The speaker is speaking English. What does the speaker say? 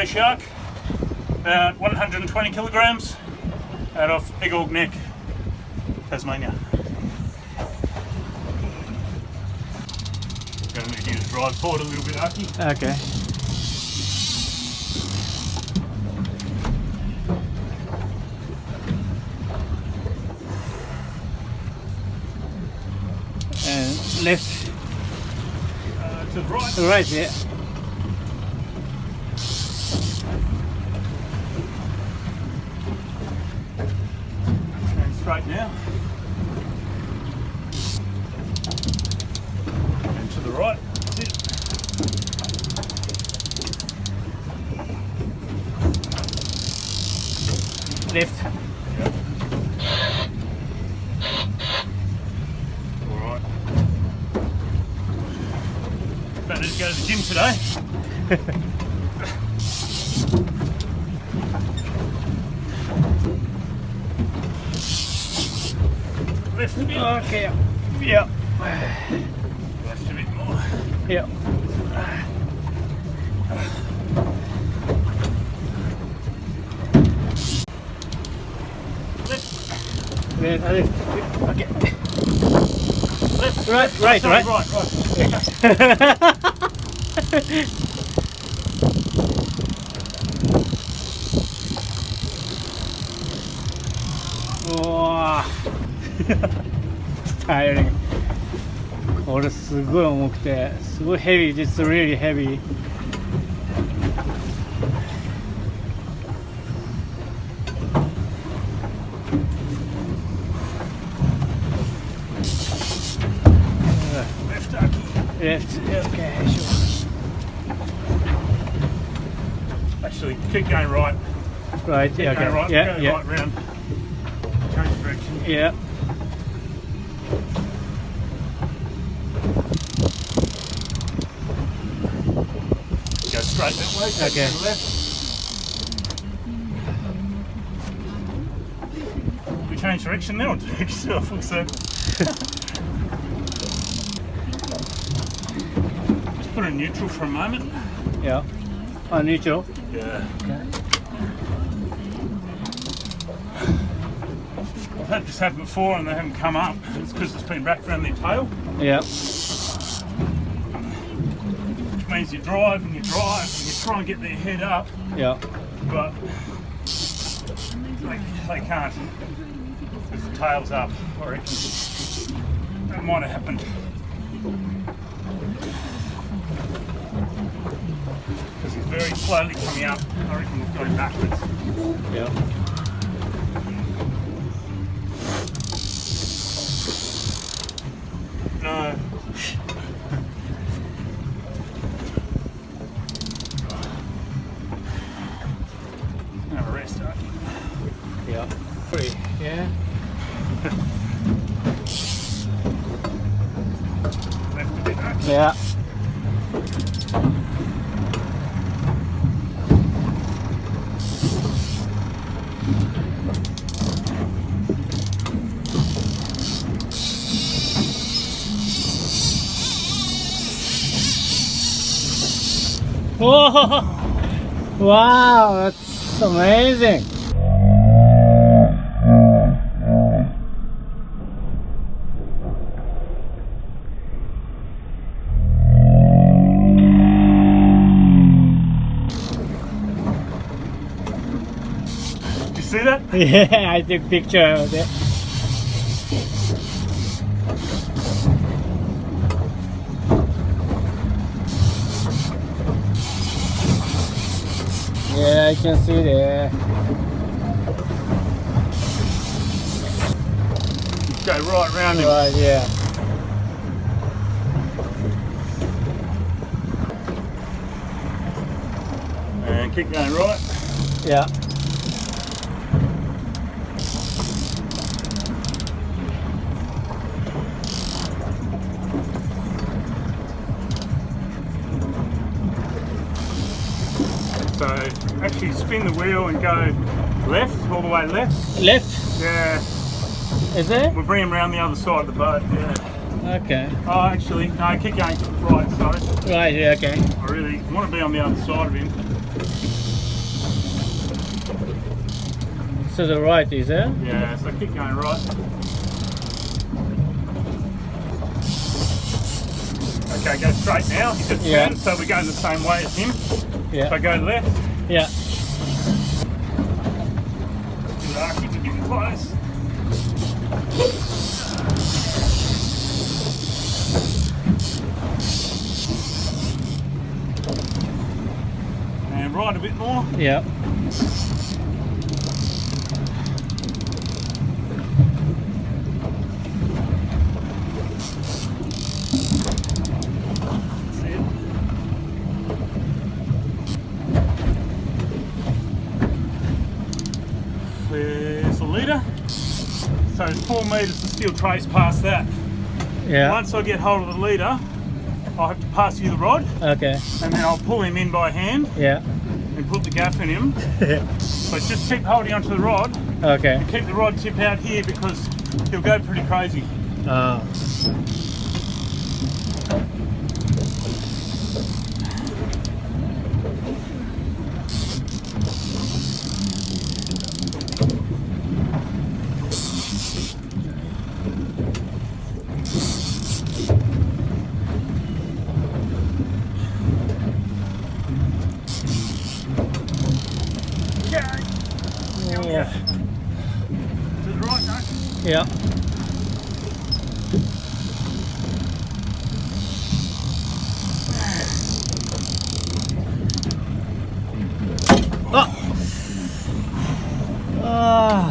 kilo shark, about 120 kilograms, out of Egog Neck, Tasmania. Going to use drive forward a little bit, Aki. Okay. And left. To the right. Right, yeah. And straight now. And to the right. That's it. Left. Yep. All right. Better to go to the gym today. Left a bit. Okay. Yeah. Left a bit more. Yeah. Left. Left. Okay. Left. Right. Sorry, right. Wow. Tiring. これすごい重くて、すごい heavy. It's really heavy. Left, Aki. Left. Okay, sure. Actually, keep going right. Right. Keep Yeah. going Okay. right. Yeah. Go Yeah. right round. Change direction. Yeah. Go straight that way. Go Okay. to the left. We change direction now or do a full circle? Just put it in neutral for a moment. Yeah. Neutral. Yeah. Okay. I've had this happen before and they haven't come up. It's because it's been wrapped around their tail, Yeah. which means you drive and you try and get their head up, Yeah. but they can't because the tail's up. I reckon that might have happened. Because he's very slowly coming up. I reckon we've got him backwards. Yeah. No. Have a rest, Aki. Yeah. Free. Yeah. Left a bit, Aki. Yeah. Whoa! Wow, that's amazing. Did you see that? Yeah, I took picture of it. Yeah, I can see there. Go right round him. Right, yeah. And keep going right. Yeah. So actually spin the wheel and go left, all the way left. Left? Yeah. Is it? We'll bring him around the other side of the boat. Yeah. Okay. Oh, actually, no, keep going right, sorry. Right, yeah, okay. I really want to be on the other side of him. To the right, is it? Yeah, so keep going right. Okay, go straight now. He just Yeah. turned, so we're going the same way as him. Yeah. If I go left, Yeah. you're lucky to get close. And right a bit more. Yeah. That's it. There's a leader. So it's 4 metres to still trace past that. Yeah. Once I get hold of the leader, I'll have to pass you the rod, Okay. and then I'll pull him in by hand Yeah. and put the gaff in him. So just keep holding onto the rod. Okay. Keep the rod tip out here because he'll go pretty crazy. Ah. Yeah. To the right, no? Yeah. Ah. Ah.